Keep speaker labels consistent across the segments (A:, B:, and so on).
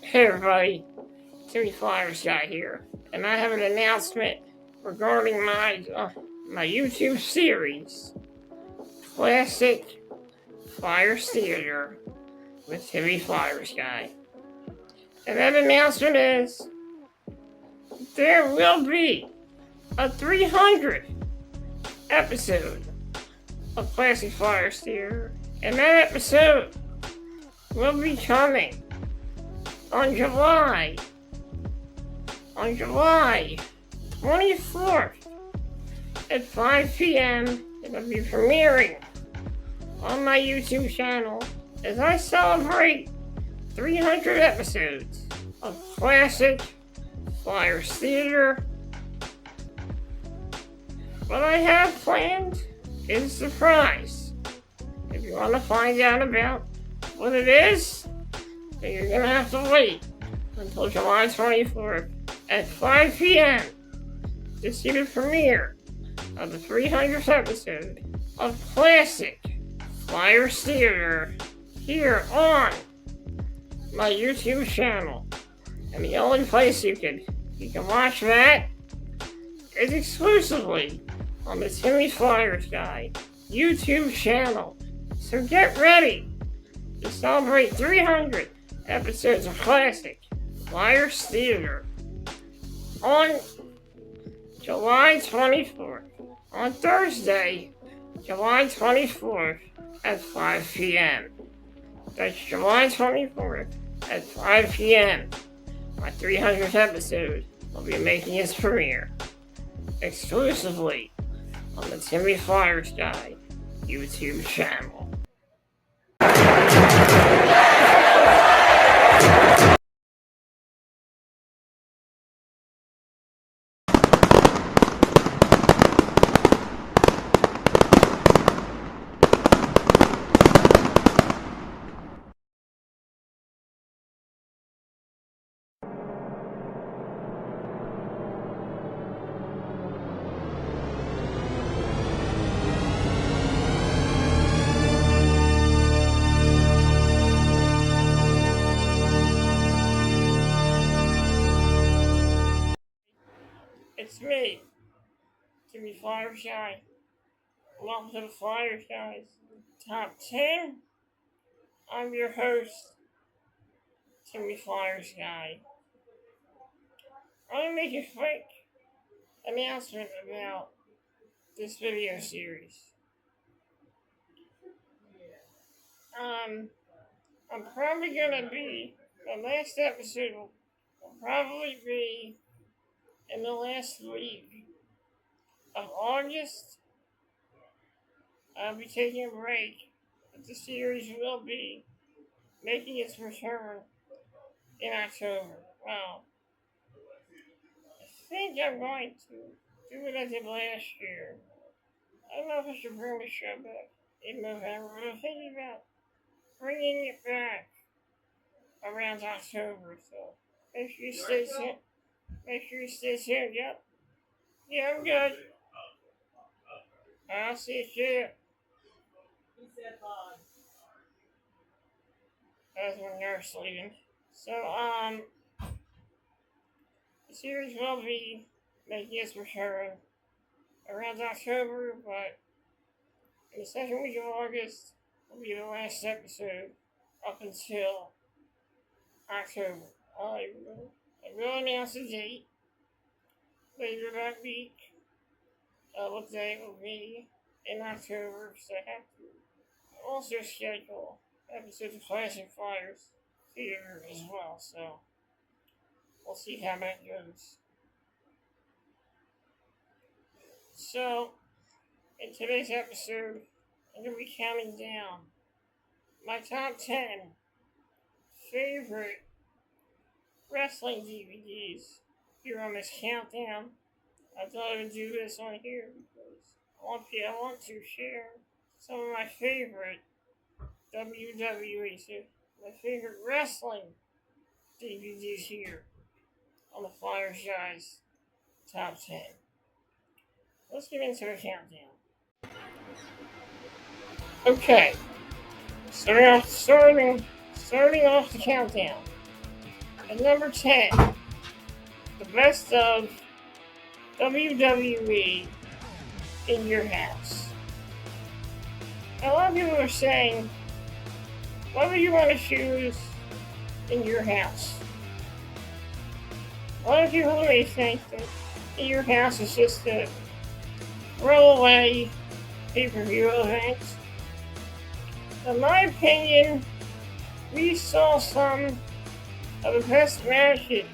A: Hey everybody, Timmy Flyersguy here, and I have an announcement regarding my YouTube series, Classic Flyers Theater with Timmy Flyersguy. And that announcement is there will be a 300 episode of Classic Flyers Theater, and that episode will be coming on July 24th at 5 p.m. It'll be premiering on my YouTube channel as I celebrate 300 episodes of Classic Flyers Theater. What I have planned is a surprise. If you want to find out about what it is, then you're going to have to wait until July 24th at 5 p.m. to see the premiere of the 300th episode of Classic Flyers Theater here on my YouTube channel. And the only place you can watch that is exclusively on the Timmy Flyersguy YouTube channel. So get ready to celebrate 300 episodes of Classic Flyers Theater on July 24th, on Thursday, July 24th at 5 p.m. That's July 24th at 5 p.m. My 300th episode will be making its premiere exclusively on the Timmy Flyersguy YouTube channel. It's me, Timmy Flyersguy. Welcome to the Flyersguys Top 10. I'm your host, Timmy Flyersguy. I'm going to make a quick announcement about this video series. I'm probably going to be, the last episode will probably be in the last week of August. I'll be taking a break, but the series will be making its return in October. Well, I think I'm going to do what I did last year. I don't know if I should bring the show back in November, but I'm thinking about bringing it back around October, so make sure you stay tuned. Make sure you stay tuned, yep. Yeah, I'm good. I'll see you soon. That's my nurse leaving. So, the series will be making its return around October, but in the second week of August will be the last episode up until October. I will announce a date later that week. What day it will be in October, so I have to also schedule episodes of Classic Flyers Theater as well, so we'll see how that goes. So, in today's episode, I'm going to be counting down my top 10 favorite wrestling DVDs here on this countdown. I thought I would do this on here because I want to share some of my favorite WWE, so my favorite wrestling DVDs here on the Flyersguys Top 10. Let's get into the countdown. Okay, starting off the countdown. At number 10, the best of WWE in your house. A lot of people are saying, what would you want to choose in your house? A lot of people may think that in your house is just a throwaway pay-per-view event. In my opinion, we saw some of the best matches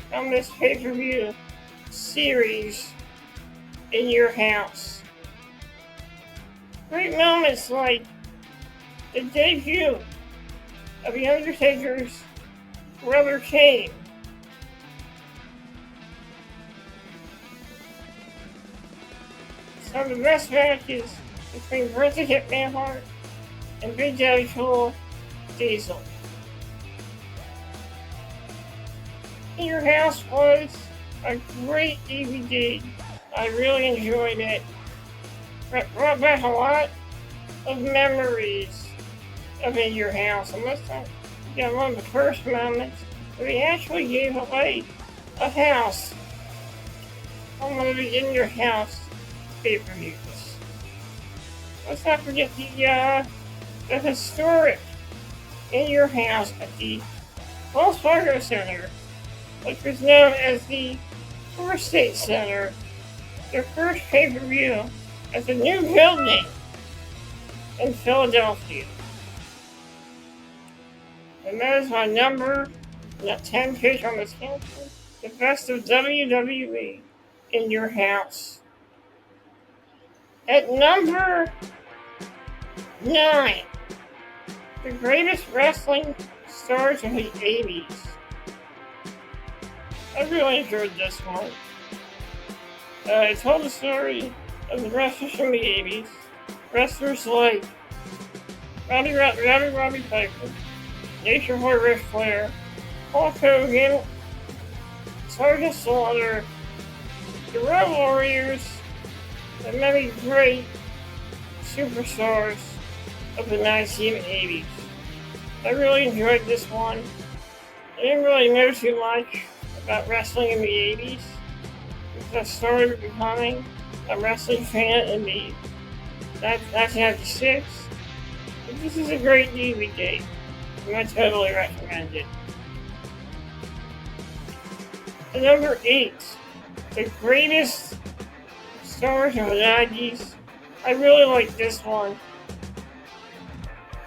A: from this pay-per-view series in your house. Great moments like the debut of The Undertaker's brother Kane. Some of the best matches between Bret the Hitman Hart and Big Daddy Cool Diesel. In Your House was a great DVD. I really enjoyed it. It brought back a lot of memories of In Your House. I must have been one of the first moments where we actually gave away a house on one of the In Your House pay-per-views. Let's not forget the historic In Your House at the Wells Fargo Center, which was known as the First State Center, their first pay-per-view at the new building in Philadelphia. And that is my number 10 pick on this country. The best of WWE in your house. At number 9, the greatest wrestling stars of the 80s. I really enjoyed this one. It told the story of the wrestlers from the 80s. Wrestlers like Roddy Piper, Nature Boy Ric Flair, Hulk Hogan, Sergeant Slaughter, the Road Warriors, and many great superstars of the 1980s. I really enjoyed this one. I didn't really know too much about wrestling in the 80s. I started becoming a wrestling fan in the 1996. But this is a great DVD, and I totally recommend it. At number 8, the greatest stars of the 90s. I really like this one.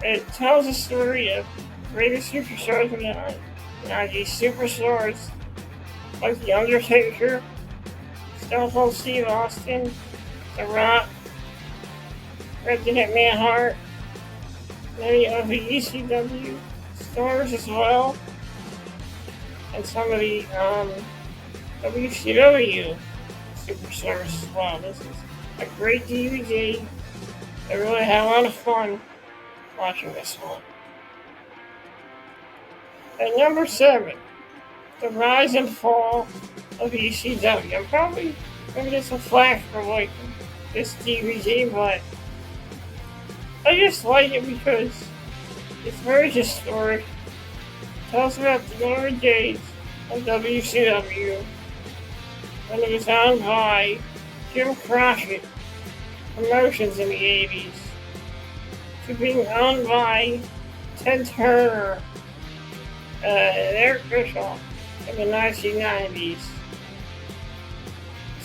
A: It tells the story of the greatest superstars of the 90s. Superstars like The Undertaker, Stone Cold Steve Austin, The Rock, Bret the Hitman Hart, many of the ECW stars as well, and some of the WCW superstars as well. This is a great DVD. I really had a lot of fun watching this one. At number 7, the rise and fall of ECW. I'm probably going to get some flack for liking this DVD, but I just like it because it's very historic. It tells about the glory days of WCW when it was owned by Jim Crockett Promotions in the 80s, to being owned by Ted Turner and Eric Bischoff in the 1990s,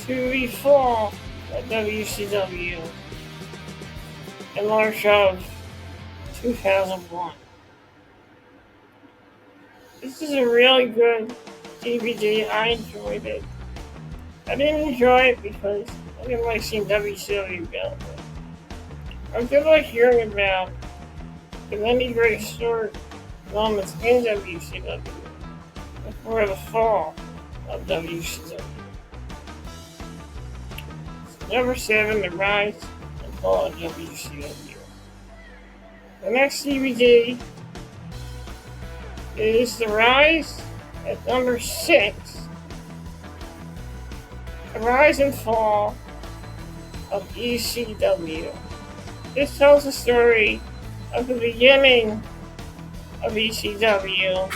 A: to the fall of WCW in March of 2001. This is a really good DVD. I enjoyed it. I didn't enjoy it because I didn't like seeing WCW go. I did like hearing about the many great story moments in WCW before the fall of WCW. Number 7, the rise and fall of WCW. The next DVD is The Rise at number 6. The rise and fall of ECW. This tells the story of the beginning of ECW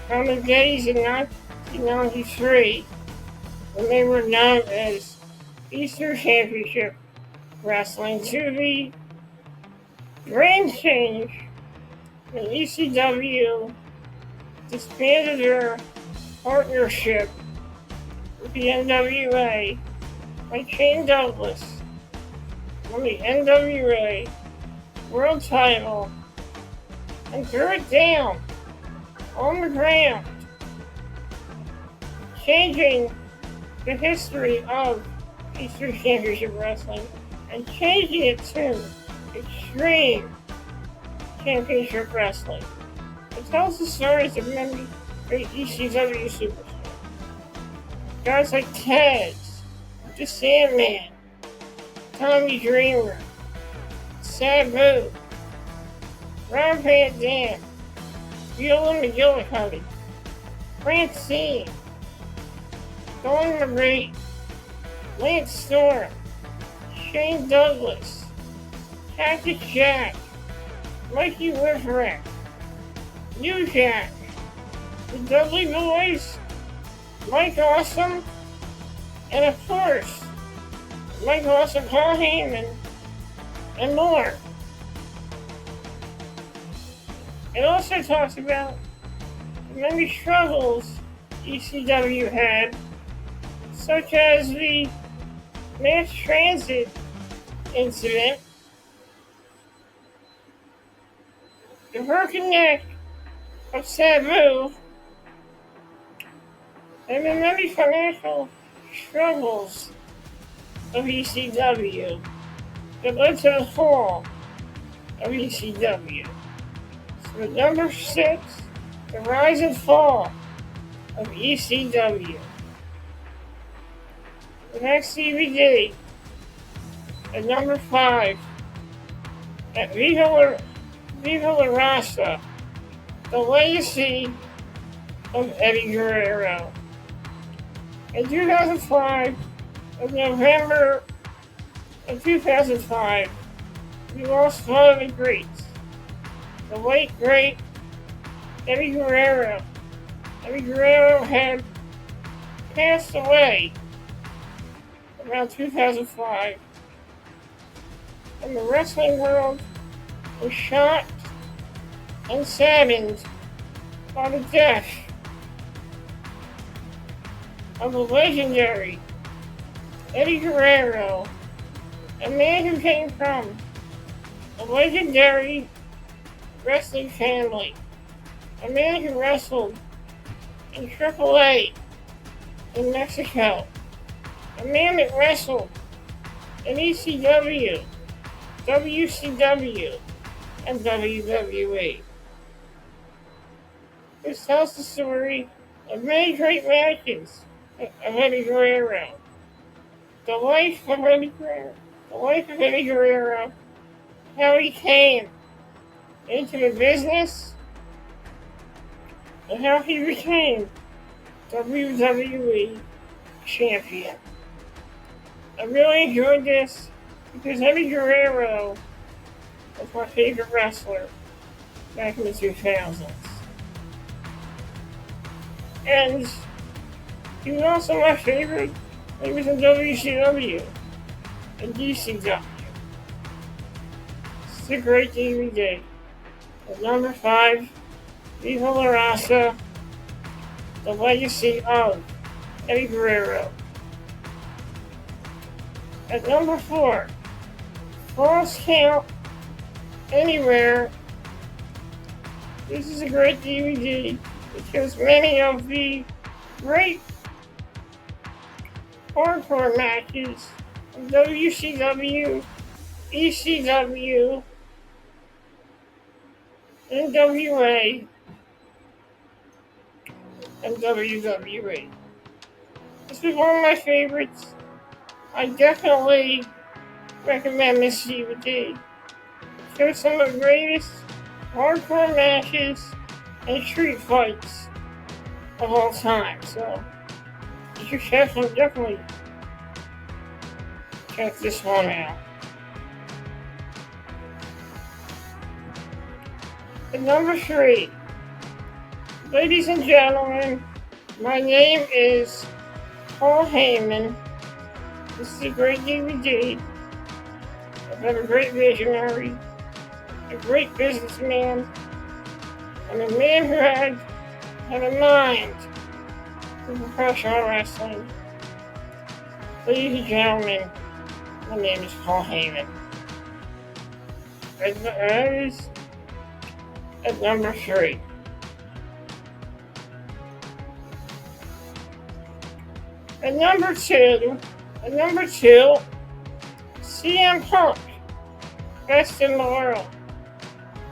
A: from the days in 1993 when they were known as Eastern Championship Wrestling to the brand change when ECW disbanded their partnership with the NWA by Shane Douglas won the NWA World Title and threw it down on the ground, changing the history of Eastern Championship Wrestling and changing it to Extreme Championship Wrestling. It tells the stories of many great ECW superstars. Guys like Taz, The Sandman, Tommy Dreamer, Sabu, Rob Van Dam, Viola McGillicuddy, Francine, Dawn Marie, Lance Storm, Shane Douglas, Cactus Jack, Mikey Whipwreck, New Jack, the Dudley Boys, Mike Awesome, and of course, Mike Awesome, Paul Heyman, and more. It also talks about the many struggles ECW had, such as the mass transit incident, the broken neck of Sabu, and the many financial struggles of ECW that led to the fall of ECW. So number 6, the rise and fall of ECW. The next DVD at number 5, at Viva La Raza, the legacy of Eddie Guerrero. In 2005, in November of 2005, we lost one of the greats, the late great Eddie Guerrero. Eddie Guerrero had passed away around 2005, and the wrestling world was shocked and saddened by the death of the legendary Eddie Guerrero, a man who came from a legendary wrestling family, a man who wrestled in AAA in Mexico, a man that wrestled in ECW, WCW, and WWE. This tells the story of many great matches of Eddie Guerrero, the life of Eddie Guerrero, how he came into the business, and how he became WWE champion. I really enjoyed this because Eddie Guerrero was my favorite wrestler back in the 2000s. And he was also my favorite. He was in WCW and DCW. It's a great DVD. At number 5, Viva La Raza, the legacy of Eddie Guerrero. At number 4, Falls Count Anywhere. This is a great DVD. It shows many of the great hardcore matches of WCW, ECW, NWA, and WWE. This is one of my favorites. I definitely recommend this DVD. It shows some of the greatest hardcore matches and street fights of all time. So you should definitely check this one out. At number 3, ladies and gentlemen, my name is Paul Heyman. This is a great DVD. I've been a great visionary, a great businessman, and a man who had a mind for professional wrestling. Ladies and gentlemen, my name is Paul Heyman. At number 3. At number two, CM Punk, best in the world.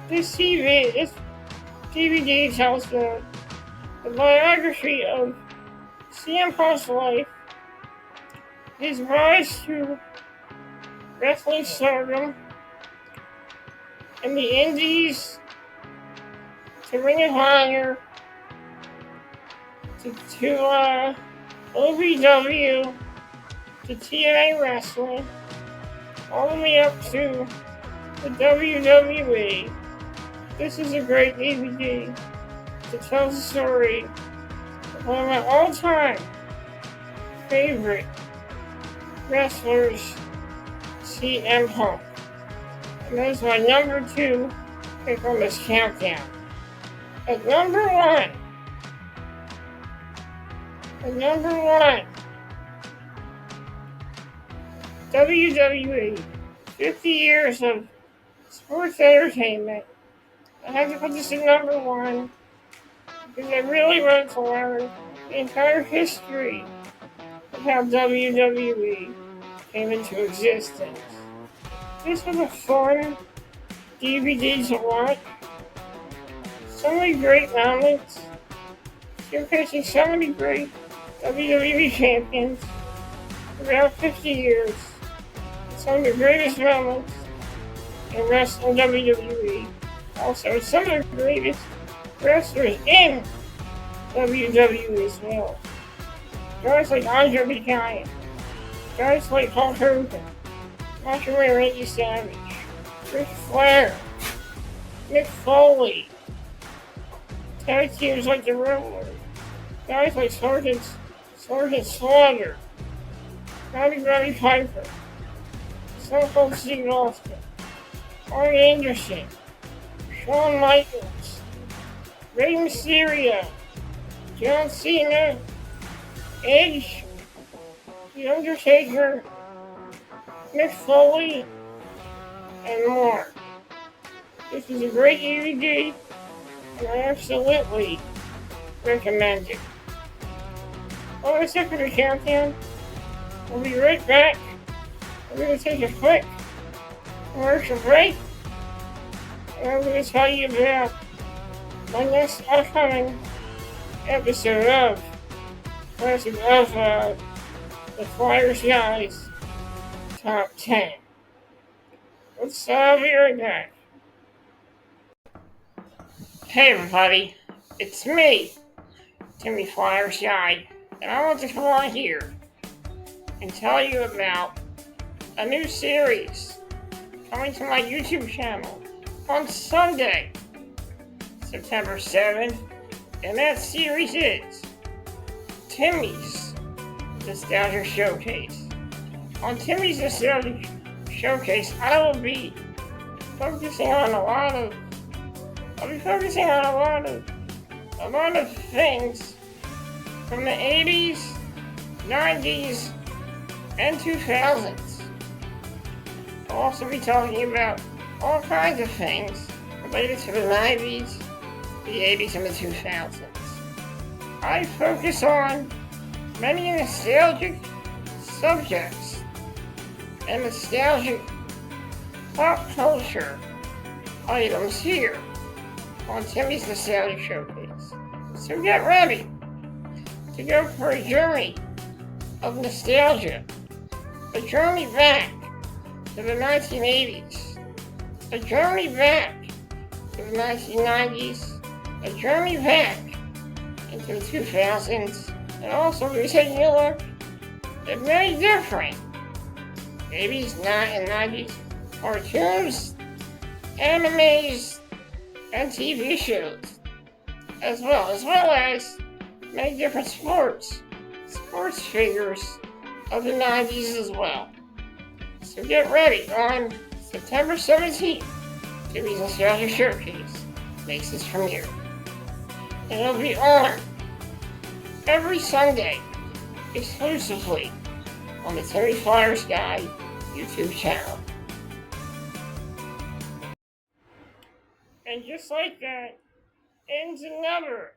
A: This DVD tells the biography of CM Punk's life, his rise to wrestling stardom, and the indies, to Ring of Honor, to OVW, to TNA Wrestling, all the way up to the WWE. This is a great DVD that tells the story of one of my all-time favorite wrestlers, CM Punk. And that is my number 2 pick on this countdown. At number 1, WWE, 50 years of sports entertainment. I had to put this at number 1 because I really wanted to learn the entire history of how WWE came into existence. This was a fun DVD to watch. So many great moments, showcasing so many great WWE champions throughout 50 years. Some of the greatest moments in wrestling WWE. Also, some of the greatest wrestlers in WWE as well. Guys like Andre the Giant, guys like Hulk Hogan, Macho Man Randy Savage, Ric Flair, Mick Foley, tag teams like the Road, guys like Sergeant Slaughter, Roddy Piper, Stone Cold Steve Austin, Arn Anderson, Shawn Michaels, Rey Mysterio, John Cena, Edge, The Undertaker, Mick Foley, and more. This is a great DVD, and I absolutely recommend it. Well, that's it for the countdown. We'll be right back. We're going to take a quick commercial break, and I'm going to tell you about my next upcoming episode of the Flyersguys Top 10. Let's be right back. Hey everybody, it's me, Timmy Flyersguy, and I want to come on here and tell you about a new series coming to my YouTube channel on Sunday, September 7th, and that series is Timmy's Nostalgia Showcase. On Timmy's Nostalgia Showcase, I will be focusing on a lot of things from the 80s, 90s, and 2000s. I'll also be talking about all kinds of things related to the 90s, the 80s, and the 2000s. I focus on many nostalgic subjects and nostalgic pop culture items here on Timmy's Nostalgia Showcase. So get ready to go for a journey of nostalgia, a journey back to the 1980s, a journey back to the 1990s, a journey back into the 2000s, and also we're taking a look at many different 80s, and 90s cartoons, animes, and TV shows, as well as many different sports figures of the 90s as well. So get ready on September 17th, Jimmy's Nostalgia Showcase makes its premiere. And it'll be on every Sunday, exclusively on the Flyersguys YouTube channel. And just like that, ends another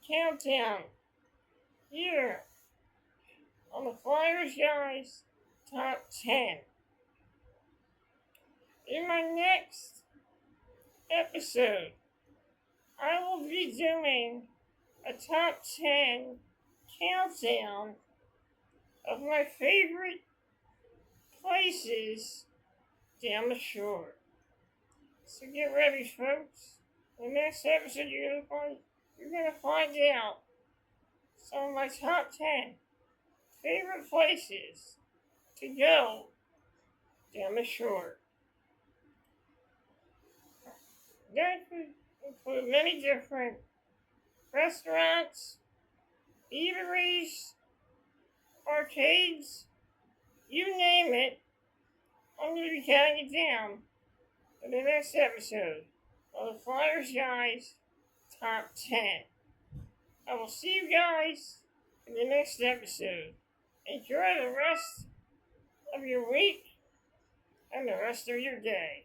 A: countdown here on the Flyersguys Top 10. In my next episode, I will be doing a top 10 countdown of my favorite places down the shore. So get ready, folks. In the next episode, you're gonna find out some of my top 10 favorite places to go down the shore. That could include many different restaurants, eateries, arcades, you name it. I'm going to be counting it down in the next episode of the Flyersguys Top 10. I will see you guys in the next episode. Enjoy the rest of your week and the rest of your day.